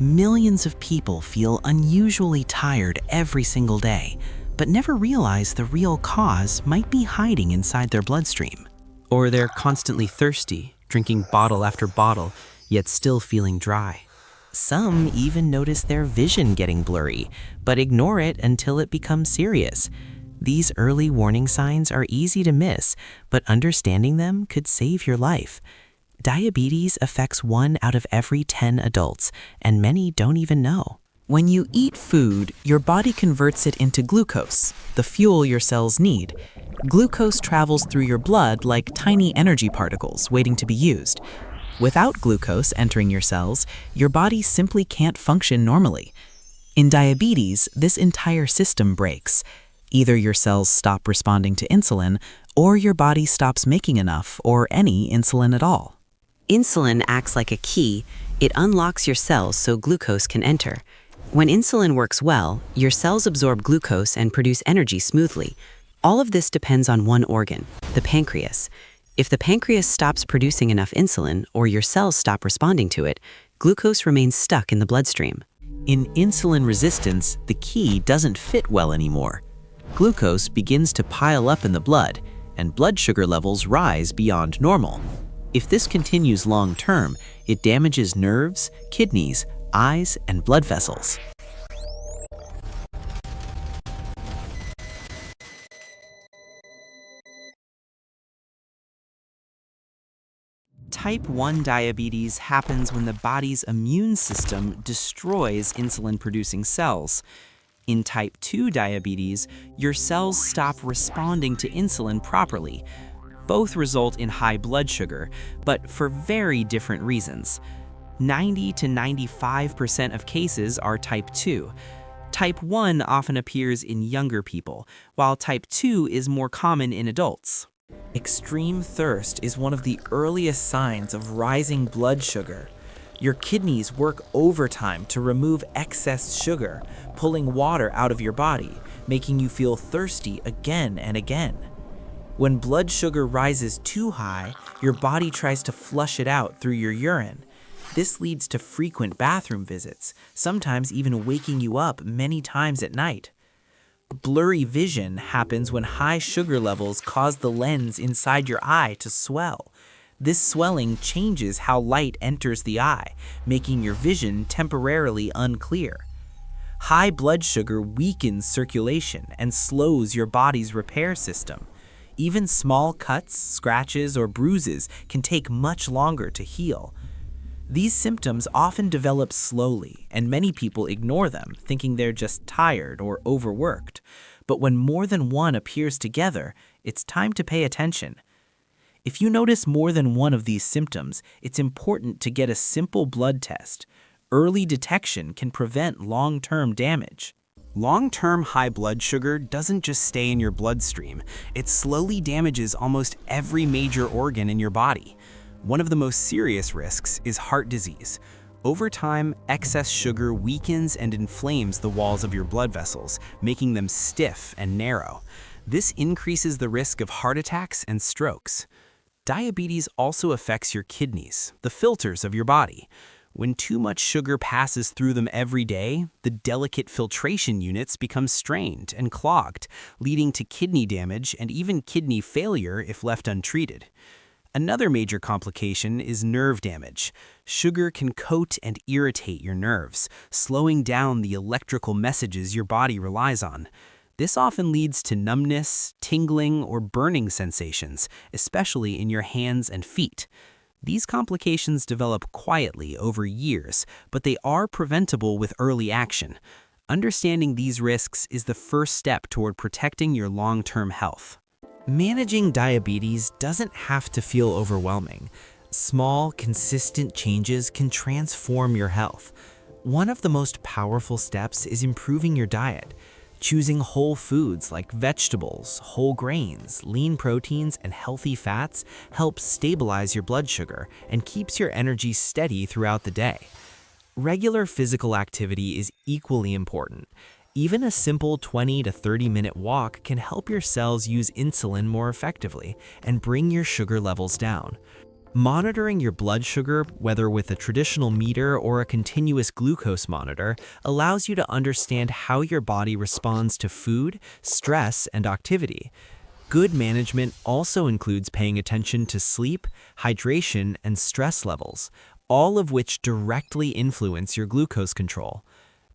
Millions of people feel unusually tired every single day, but never realize the real cause might be hiding inside their bloodstream. Or they're constantly thirsty, drinking bottle after bottle, yet still feeling dry. Some even notice their vision getting blurry, but ignore it until it becomes serious. These early warning signs are easy to miss, but understanding them could save your life. Diabetes affects 1 out of every 10 adults, and many don't even know. When you eat food, your body converts it into glucose, the fuel your cells need. Glucose travels through your blood like tiny energy particles waiting to be used. Without glucose entering your cells, your body simply can't function normally. In diabetes, this entire system breaks. Either your cells stop responding to insulin, or your body stops making enough or any insulin at all. Insulin acts like a key. It unlocks your cells so glucose can enter. When insulin works well, your cells absorb glucose and produce energy smoothly. All of this depends on one organ, the pancreas. If the pancreas stops producing enough insulin or your cells stop responding to it, glucose remains stuck in the bloodstream. In insulin resistance, the key doesn't fit well anymore. Glucose begins to pile up in the blood, and blood sugar levels rise beyond normal. If this continues long-term, it damages nerves, kidneys, eyes, and blood vessels. Type 1 diabetes happens when the body's immune system destroys insulin-producing cells. In type 2 diabetes, your cells stop responding to insulin properly. Both result in high blood sugar, but for very different reasons. 90 to 95% of cases are type 2. Type 1 often appears in younger people, while type 2 is more common in adults. Extreme thirst is one of the earliest signs of rising blood sugar. Your kidneys work overtime to remove excess sugar, pulling water out of your body, making you feel thirsty again and again. When blood sugar rises too high, your body tries to flush it out through your urine. This leads to frequent bathroom visits, sometimes even waking you up many times at night. Blurry vision happens when high sugar levels cause the lens inside your eye to swell. This swelling changes how light enters the eye, making your vision temporarily unclear. High blood sugar weakens circulation and slows your body's repair system. Even small cuts, scratches, or bruises can take much longer to heal. These symptoms often develop slowly, and many people ignore them, thinking they're just tired or overworked. But when more than one appears together, it's time to pay attention. If you notice more than one of these symptoms, it's important to get a simple blood test. Early detection can prevent long-term damage. Long-term high blood sugar doesn't just stay in your bloodstream. It slowly damages almost every major organ in your body. One of the most serious risks is heart disease. Over time, excess sugar weakens and inflames the walls of your blood vessels, making them stiff and narrow. This increases the risk of heart attacks and strokes. Diabetes also affects your kidneys, the filters of your body. When too much sugar passes through them every day, the delicate filtration units become strained and clogged, leading to kidney damage and even kidney failure if left untreated. Another major complication is nerve damage. Sugar can coat and irritate your nerves, slowing down the electrical messages your body relies on. This often leads to numbness, tingling, or burning sensations, especially in your hands and feet. These complications develop quietly over years, but they are preventable with early action. Understanding these risks is the first step toward protecting your long-term health. Managing diabetes doesn't have to feel overwhelming. Small, consistent changes can transform your health. One of the most powerful steps is improving your diet. Choosing whole foods like vegetables, whole grains, lean proteins, and healthy fats helps stabilize your blood sugar and keeps your energy steady throughout the day. Regular physical activity is equally important. Even a simple 20 to 30-minute walk can help your cells use insulin more effectively and bring your sugar levels down. Monitoring your blood sugar, whether with a traditional meter or a continuous glucose monitor, allows you to understand how your body responds to food, stress, and activity. Good management also includes paying attention to sleep, hydration, and stress levels, all of which directly influence your glucose control.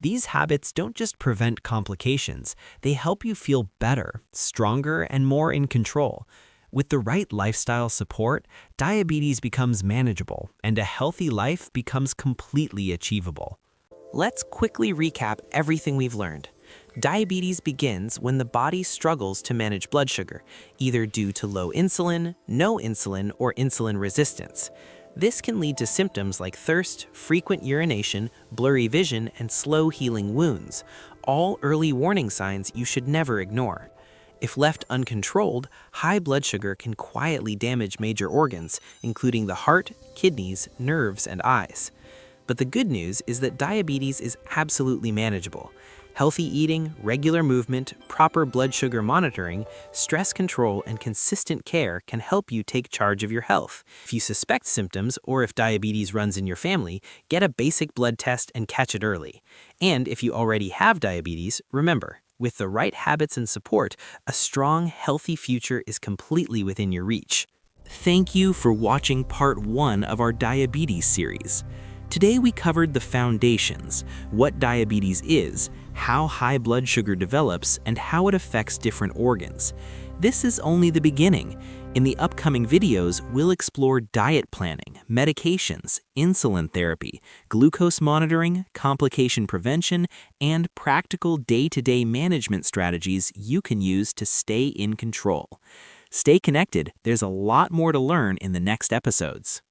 These habits don't just prevent complications, they help you feel better, stronger, and more in control. With the right lifestyle support, diabetes becomes manageable, and a healthy life becomes completely achievable. Let's quickly recap everything we've learned. Diabetes begins when the body struggles to manage blood sugar, either due to low insulin, no insulin, or insulin resistance. This can lead to symptoms like thirst, frequent urination, blurry vision, and slow healing wounds, all early warning signs you should never ignore. If left uncontrolled, high blood sugar can quietly damage major organs, including the heart, kidneys, nerves, and eyes. But the good news is that diabetes is absolutely manageable. Healthy eating, regular movement, proper blood sugar monitoring, stress control, and consistent care can help you take charge of your health. If you suspect symptoms or if diabetes runs in your family, get a basic blood test and catch it early. And if you already have diabetes, remember, with the right habits and support, a strong, healthy future is completely within your reach. Thank you for watching part 1 of our diabetes series. Today we covered the foundations, what diabetes is, how high blood sugar develops, and how it affects different organs. This is only the beginning. In the upcoming videos, we'll explore diet planning, medications, insulin therapy, glucose monitoring, complication prevention, and practical day-to-day management strategies you can use to stay in control. Stay connected, there's a lot more to learn in the next episodes.